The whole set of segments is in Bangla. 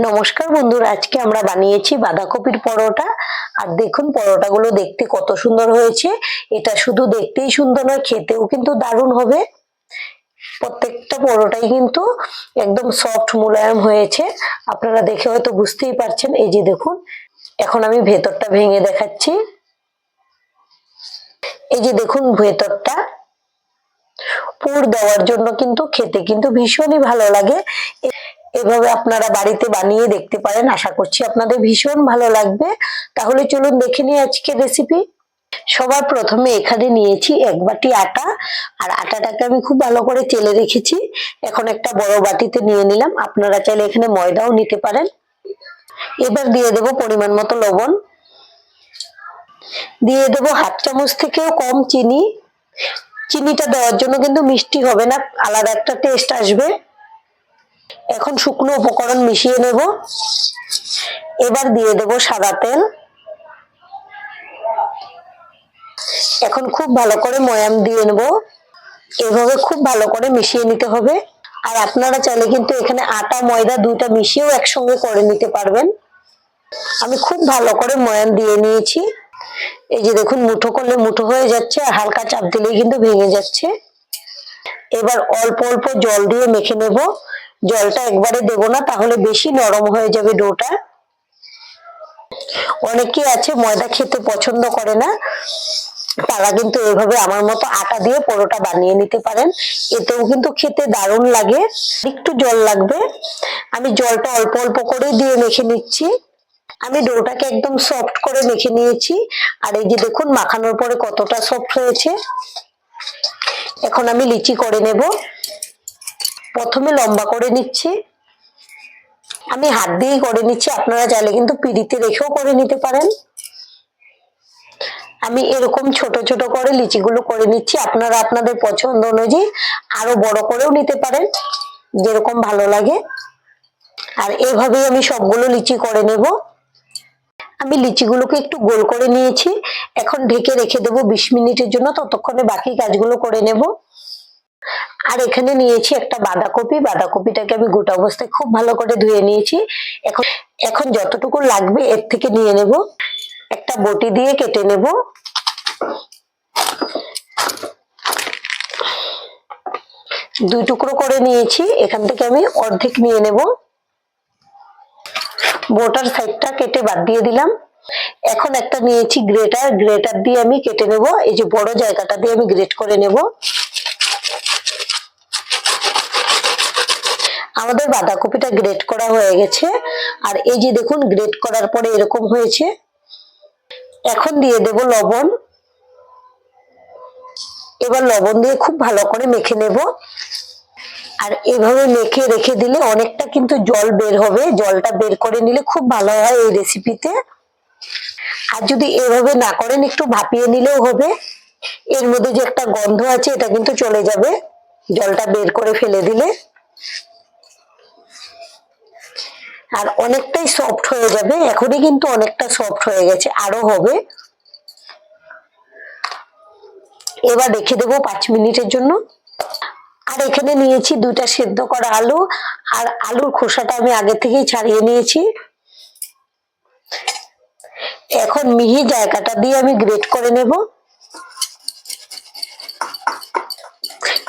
নমস্কার বন্ধুরা, আজকে আমরা বানিয়েছি বাঁধাকপির পরোটা। আর দেখুন পরোটাগুলো দেখতে কত সুন্দর হয়েছে। এটা শুধু দেখতেই সুন্দর নয়, খেতেও কিন্তু দারুণ হবে। প্রত্যেকটা পরোটাই কিন্তু একদম সফট মোলায়েম হয়েছে, আপনারা দেখে হয়তো বুঝতেই পারছেন। এই যে দেখুন, এখন আমি ভেতরটা ভেঙে দেখাচ্ছি। এই যে দেখুন ভেতরটা, পুর দেওয়ার জন্য কিন্তু খেতে কিন্তু ভীষণই ভালো লাগে। এভাবে আপনারা বাড়িতে বানিয়ে দেখতে পারেন, আশা করছি আপনাদের ভীষণ ভালো লাগবে। তাহলে চলুন দেখে নিই আজকের রেসিপি। সবার প্রথমে এখানে নিয়েছি 1 বাটি আটা। আর আটাটাকে আমি খুব ভালো করে চেলে রেখেছি। এখন একটা বড় বাটিতে নিয়ে নিলাম, আপনারা চাইলে এখানে ময়দাও নিতে পারেন। এবার দিয়ে দেব পরিমাণ মতো লবণ, দিয়ে দেব 1/2 চামচ থেকেও কম চিনি। চিনিটা দেওয়ার জন্য কিন্তু মিষ্টি হবে না, আলাদা একটা টেস্ট আসবে। এখন শুকনো উপকরণ মিশিয়ে নেব। এবার দিয়ে দেব সাদা তেল। এখন খুব ভালো করে ময়াম দিয়ে নেব। এভাবে খুব ভালো করে মিশিয়ে নিতে হবে। আর আপনারা চাইলে কিন্তু এখানে আটা ময়দা দুইটা মিশিয়েও একসঙ্গে করে নিতে পারবেন। আমি খুব ভালো করে ময়াম দিয়ে নিয়েছি। এই যে দেখুন, মুঠো করলে মুঠো হয়ে যাচ্ছে, আর হালকা চাপ দিলেই কিন্তু ভেঙে যাচ্ছে। এবার অল্প অল্প জল দিয়ে মেখে নেব। জলটা একবারে দেব না, তাহলে বেশি নরম হয়ে যাবে ডোটা। অনেকে আছে ময়দা খেতে পছন্দ করে না, তারা কিন্তু এভাবে আমার মতো আটা দিয়ে পরোটা বানিয়ে নিতে পারেন। এতেও কিন্তু খেতে দারুণ লাগে। একটু জল লাগবে, আমি জলটা অল্প অল্প করে দিয়ে মেখে নিচ্ছি। আমি ডোটাকে একদম সফট করে মেখে নিয়েছি। আর এই যে দেখুন মাখানোর পরে কতটা সফট হয়েছে। এখন আমি লিচি করে নেব। প্রথমে লম্বা করে নিচ্ছি, আমি হাত দিয়েই করে নিচ্ছি, আপনারা চাইলে কিন্তু পিঁড়িতে রেখেও করে নিতে পারেন। আমি এরকম ছোট ছোট করে লিচিগুলো করে নিচ্ছি, আপনারা আপনাদের পছন্দ অনুযায়ী আরো বড় করেও নিতে পারেন, যেরকম ভালো লাগে। আর এইভাবেই আমি সবগুলো লিচি করে নেব। আমি লিচিগুলোকে একটু গোল করে নিয়েছি। এখন ঢেকে রেখে দেবো 20 মিনিটের জন্য, ততক্ষণে বাকি কাজগুলো করে নেব। আর এখানে নিয়েছি একটা বাঁধাকপি। বাঁধাকপিটাকে আমি গোটা অবস্থায় খুব ভালো করে ধুয়ে নিয়েছি। এখন এখন যতটুকু লাগবে এর থেকে নিয়ে নেব। একটা বটি দিয়ে কেটে নেব। দুই টুকরো করে নিয়েছি, এখান থেকে আমি অর্ধেক নিয়ে নেব। বোটার সাইডটা কেটে বাদ দিয়ে দিলাম। এখন একটা নিয়েছি গ্রেটার, গ্রেটার দিয়ে আমি কেটে নেব। এই যে বড় জায়গাটা দিয়ে আমি গ্রেট করে নেব। আমাদের বাঁধাকপিটা গ্রেট করা হয়ে গেছে। আর এই যে দেখুন, গ্রেট করার পরে এরকম হয়েছে। এখন দিয়ে দেব লবণ। এবার লবণ দিয়ে খুব ভালো করে মেখে নেব। আর এভাবে মেখে রেখে দিলে অনেকটা কিন্তু জল বের হবে, জলটা বের করে নিলে খুব ভালো হয় এই রেসিপিতে। আর যদি এভাবে না করেন, একটু ভাপিয়ে নিলেও হবে। এর মধ্যে যে একটা গন্ধ আছে এটা কিন্তু চলে যাবে জলটা বের করে ফেলে দিলে। আর অনেকটাই সফট হয়ে যাবে, এখনই কিন্তু অনেকটা সফট হয়ে গেছে, আরো হবে। এবার রেখে দেবো 5 মিনিটের জন্য। আর এখানে নিয়েছি 2টা সেদ্ধ করা আলু। আর আলুর খোসাটা আমি আগে থেকেই ছাড়িয়ে নিয়েছি। এখন মিহি জায়গাটা দিয়ে আমি গ্রেট করে নেব।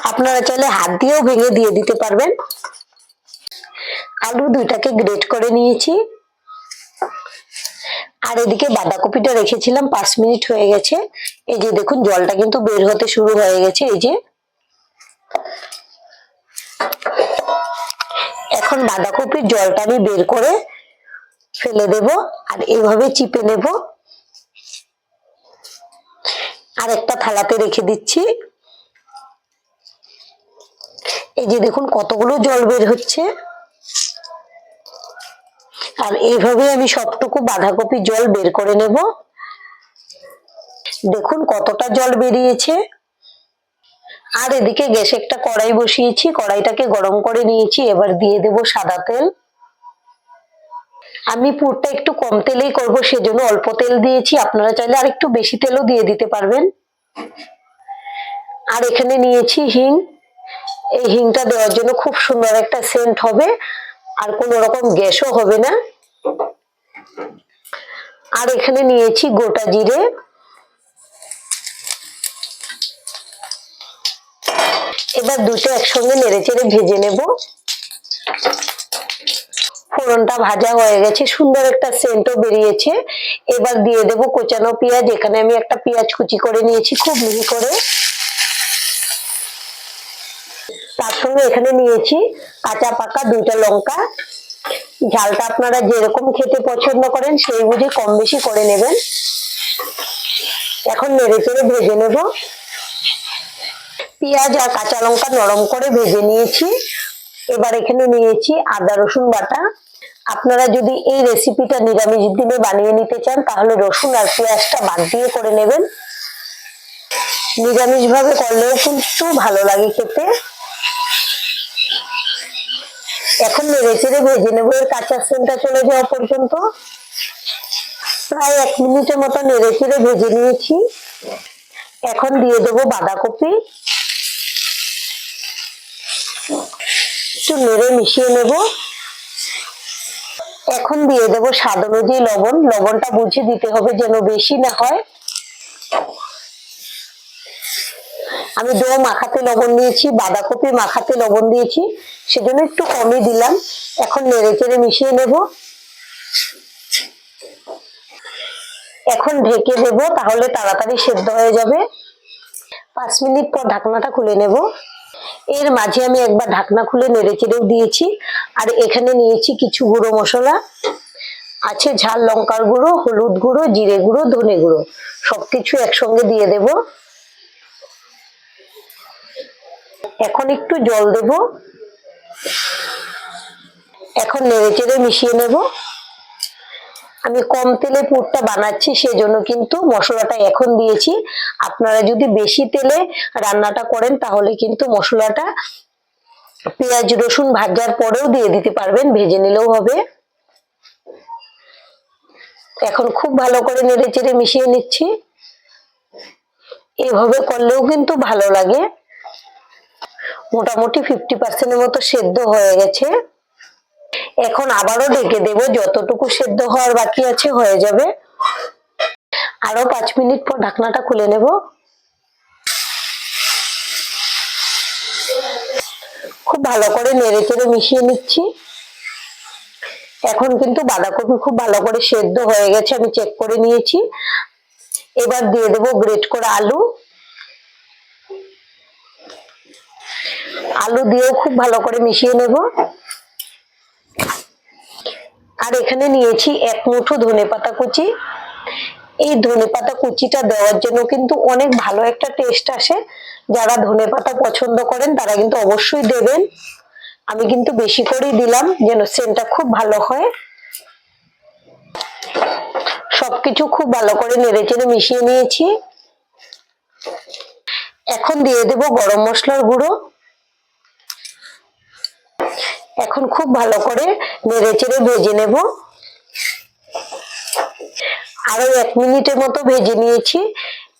আপনারা চাইলে হাত দিয়েও ভেঙে দিয়ে দিতে পারবেন। আলু 2টাকে গ্রেট করে নিয়েছি। আর এদিকে বাঁধাকপিটা রেখেছিলাম, 5 মিনিট হয়ে গেছে। এই যে দেখুন, জলটা কিন্তু বের হতে শুরু হয়ে গেছে। এই যে এখন বাঁধাকপির জলটা আমি বের করে ফেলে দেব। আর এইভাবে চিপে নেব। আর একটা থালাতে রেখে দিচ্ছি। এই যে দেখুন কতগুলো জল বের হচ্ছে। আর এইভাবে আমি সবটুকু বাঁধাকপির জল বের করে নেব। দেখুন কতটা জল বেরিয়েছে। আর এদিকে গ্যাসে একটা কড়াই বসিয়েছি, কড়াইটাকে গরম করে নিয়েছি। এবার দিয়ে দেব সাদা তেল। আমি পুরটা একটু কম তেলেই করব, সেজন্য অল্প তেল দিয়েছি, আপনারা চাইলে আর একটু বেশি তেলও দিয়ে দিতে পারবেন। আর এখানে নিয়েছি হিং। এই হিংটা দেওয়ার জন্য খুব সুন্দর একটা সেন্ট হবে। আর কোনো রকম গ্যাসও হবে না। আর এখানে নিয়েছি গোটা জিরে, এবার দুটো একসঙ্গে নেড়েচেড়ে ভেজে নেব। ফোড়নটা ভাজা হয়ে গেছে, সুন্দর একটা সেন্টও বেরিয়েছে। এবার দিয়ে দেব কোচানো পেঁয়াজ। এখানে আমি একটা পেঁয়াজ কুচি করে নিয়েছি খুব মিহি করে। তার সঙ্গে এখানে নিয়েছি কাঁচা পাকা দুইটা লঙ্কা। ঝালটা আপনারা যেরকম খেতে পছন্দ করেন সেই বুঝে কম বেশি করে নেবেন। এখন নেড়েচেড়ে ভেজে নেব। পেঁয়াজ আর কাঁচা লঙ্কা নরম করে ভেজে নিয়েছি। এবার এখানে নিয়েছি আদা রসুন বাটা। আপনারা যদি এই রেসিপিটা নিরামিষ দিনে বানিয়ে নিতে চান তাহলে রসুন আর পেঁয়াজটা বাদ দিয়ে করে নেবেন। নিরামিষ ভাবে করলেও কিন্তু ভালো লাগে খেতে। এখন নেড়েচেড়ে ভেজে নেবো এর কাঁচা সেন্টটা চলে যাওয়া পর্যন্ত। প্রায় 1 মিনিটের মতো নেড়েচেড়ে ভেজে নিয়েছি। এখন দিয়ে দেবো বাঁধাকপি, একটু নেড়ে মিশিয়ে নেব। এখন দিয়ে দেব স্বাদ অনুযায়ী লবণ। লবণটা বুঝে দিতে হবে যেন বেশি না হয়। আমি ডো মাখাতে লবণ দিয়েছি, বাঁধাকপি মাখাতে লবণ দিয়েছি, সেজন্য একটু কমই দিলাম। এখন নেড়েচেড়ে মিশিয়ে নেব। এখন ঢেকে দেব, তাহলে তাড়াতাড়ি সেদ্ধ হয়ে যাবে। 5 মিনিট পর ঢাকনাটা খুলে নেব। এর মাঝে আমি একবার ঢাকনা খুলে নেড়েচেড়েও দিয়েছি। আর এখানে নিয়েছি কিছু গুঁড়ো মশলা, আছে ঝাল লঙ্কার গুঁড়ো, হলুদ গুঁড়ো, জিরে গুঁড়ো, ধনে গুঁড়ো, সবকিছু একসঙ্গে দিয়ে দেব। এখন একটু জল দেব। এখন নেড়েচেড়ে মিশিয়ে নেব। আমি কম তেলে পুরটা বানাচ্ছি সেজন্য কিন্তু মশলাটা এখন দিয়েছি। আপনারা যদি বেশি তেলে রান্নাটা করেন তাহলে কিন্তু মশলাটা পেঁয়াজ রসুন ভাজার পরেও দিয়ে দিতে পারবেন, ভেজে নিলেও হবে। এখন খুব ভালো করে নেড়েচেড়ে মিশিয়ে নিচ্ছি। এভাবে করলেও কিন্তু ভালো লাগে। মোটামুটি 50% মতো সেদ্ধ হয়ে গেছে। এখন আবারও ঢেকে দেব, যতটুকু সেদ্ধ হওয়ার বাকি আছে হয়ে যাবে। আরো 5 মিনিট পর ঢাকনাটা খুলে নেব। খুব ভালো করে নেড়েচেড়ে মিশিয়ে নিচ্ছি। এখন কিন্তু বাঁধাকপি খুব ভালো করে সেদ্ধ হয়ে গেছে, আমি চেক করে নিয়েছি। এবার দিয়ে দেব গ্রেট করা আলু। আলু দিয়েও খুব ভালো করে মিশিয়ে নেব। আর এখানে নিয়েছি 1 মুঠো ধনেপাতা কুচি। এই ধনেপাতা কুচিটা দেওয়ার জন্য কিন্তু অনেক ভালো একটা টেস্ট আসে। যারা ধনেপাতা পছন্দ করেন তারা কিন্তু অবশ্যই দেবেন। আমি কিন্তু বেশি করেই দিলাম যেন সেন্টটা খুব ভালো হয়। সবকিছু খুব ভালো করে নেড়েচেড়ে মিশিয়ে নিয়েছি। এখন দিয়ে দেব গরম মশলার গুঁড়ো। এখন খুব ভালো করে নেড়েচেড়ে ভেজে নেব। আরো 1 মিনিটের মতো ভেজে নিয়েছি।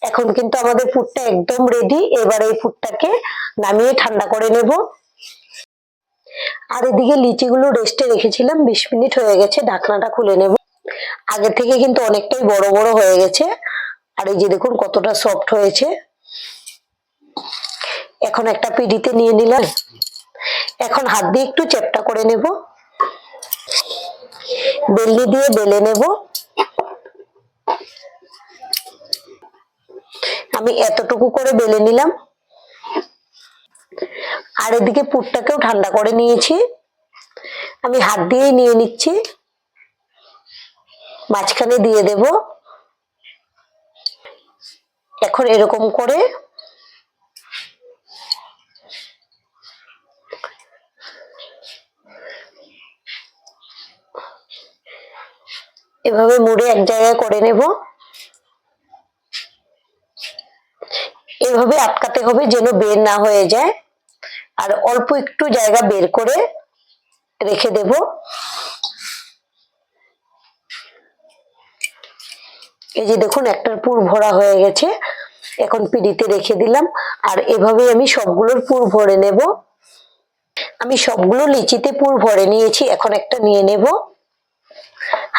এখন কিন্তু আমাদের পুরটা একদম রেডি। এবার এই পুরটাকে নামিয়ে ঠান্ডা করে নেব। আর এদিকে লিচিগুলো রেস্টে রেখেছিলাম, 20 মিনিট হয়ে গেছে। ঢাকনাটা খুলে নেব। আগে থেকে কিন্তু অনেকটাই বড় বড় হয়ে গেছে। আর এই যে দেখুন কতটা সফট হয়েছে। এখন একটা পিঁড়িতে নিয়ে নিলাম। এখন হাত দিয়ে একটু চ্যাপ্টা করে নেব, বেলনি দিয়ে বেলে নেব। আমি এতটুকু করে বেলে নিলাম। আর এদিকে পুরটাকেও ঠান্ডা করে নিয়েছি। আমি হাত দিয়েই নিয়ে নিচ্ছি। মাঝখানে দিয়ে দেব। এখন এরকম করে এভাবে মুড়ে এক জায়গায় করে নেব। এভাবে আটকাতে হবে যেন বের না হয়ে যায়। আর অল্প একটু জায়গা বের করে রেখে দেব। এই যে দেখুন একটার পুর ভরা হয়ে গেছে। এখন পিঁড়িতে রেখে দিলাম। আর এভাবে আমি সবগুলোর পুর ভরে নেব। আমি সবগুলো লিচিতে পুর ভরে নিয়েছি, এখন একটা নিয়ে নেব,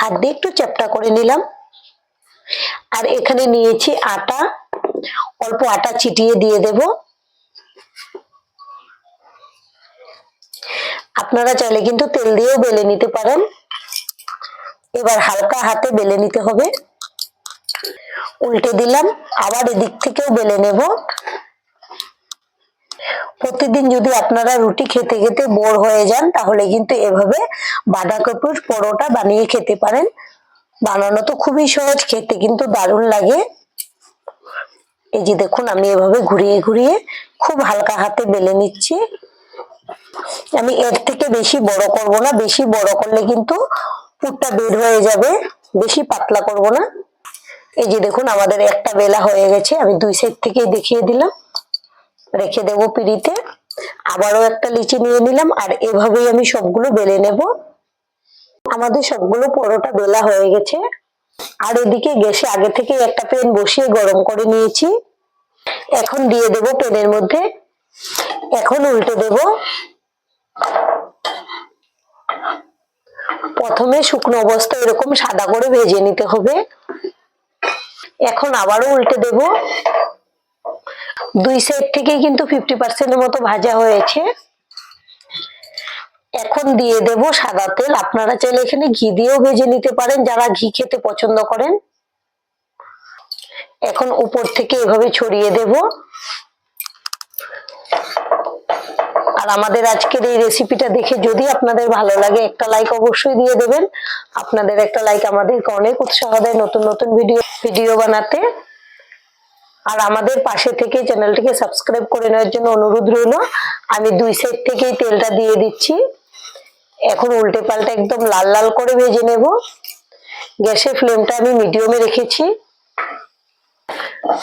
হাত দিয়ে একটু চ্যাপটা করে নিলাম। আর এখানে নিয়েছি আটা, অল্প আটা ছিটিয়ে দিয়ে দেব। আপনারা চাইলে কিন্তু তেল দিয়েও বেলে নিতে পারেন। এবার হালকা হাতে বেলে নিতে হবে। উল্টে দিলাম, আবার এদিক থেকেও বেলে নেব। প্রতিদিন যদি আপনারা রুটি খেতে খেতে বোর হয়ে যান, তাহলে কিন্তু এভাবে বাঁধাকপির পরোটা বানিয়ে খেতে পারেন। বানানো তো খুবই সহজ, খেতে কিন্তু দারুণ লাগে। এই যে দেখুন, আমি এভাবে ঘুরিয়ে ঘুরিয়ে খুব হালকা হাতে বেলে নিচ্ছি। আমি এর থেকে বেশি বড় করব না, বেশি বড় করলে কিন্তু পুরটা বের হয়ে যাবে। বেশি পাতলা করব না। এই যে দেখুন, আমাদের একটা বেলা হয়ে গেছে। আমি দুই সাইড থেকেই দেখিয়ে দিলাম। রেখে দেবো পিঁড়িতে। আবারও একটা লিচি নিয়ে নিলাম, আর এভাবেই আমি সবগুলো বেলে নেব। আমাদের সবগুলো পরোটা বেলা হয়ে গেছে। আর এদিকে গ্যাসে আগে থেকে একটা প্যান বসিয়ে গরম করে নিয়েছি। এখন দিয়ে দেব প্যানের মধ্যে। এখন উল্টে দেব। প্রথমে শুকনো অবস্থায় এরকম সাদা করে ভেজে নিতে হবে। এখন আবারও উল্টে দেব। দুই সাইড থেকে কিন্তু 50% এর মতো ভাজা হয়েছে। এখন দিয়ে দেব সাদা তেল। আপনারা চাইলে এখানে ঘি দিয়েও ভেজে নিতে পারেন, যারা ঘি খেতে পছন্দ করেন। এখন উপর থেকে এভাবে ছড়িয়ে দেব। আর আমাদের আজকের এই রেসিপিটা দেখে যদি আপনাদের ভালো লাগে, একটা লাইক অবশ্যই দিয়ে দেবেন। আপনাদের একটা লাইক আমাদেরকে অনেক উৎসাহ দেয় নতুন নতুন ভিডিও বানাতে। আর আমাদের পাশে থেকে চ্যানেলটিকে সাবস্ক্রাইব করে নেওয়ার জন্য অনুরোধ রইল। আমি দুই সাইড থেকেই তেলটা দিয়ে দিচ্ছি। এখন উল্টে পাল্টে একদম লাল লাল করে ভেজে নেব। গ্যাসের ফ্লেমটা আমি মিডিয়ামে রেখেছি।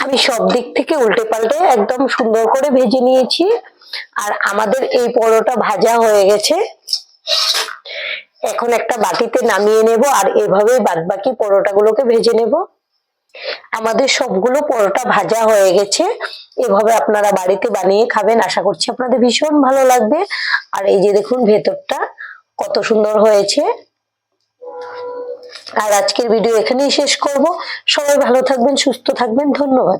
আমি সব দিক থেকে উল্টে পাল্টে একদম সুন্দর করে ভেজে নিয়েছি। আর আমাদের এই পরোটা ভাজা হয়ে গেছে। এখন একটা বাটিতে নামিয়ে নেব, আর এভাবে বাদবাকি পরোটাগুলোকে ভেজে নেব। আমাদের সবগুলো পরোটা ভাজা হয়ে গেছে। এভাবে আপনারা বাড়িতে বানিয়ে খাবেন, আশা করছি আপনাদের ভীষণ ভালো লাগবে। আর এই যে দেখুন, ভেতরটা কত সুন্দর হয়েছে। আর আজকের ভিডিও এখানেই শেষ করব। সবাই ভালো থাকবেন, সুস্থ থাকবেন। ধন্যবাদ।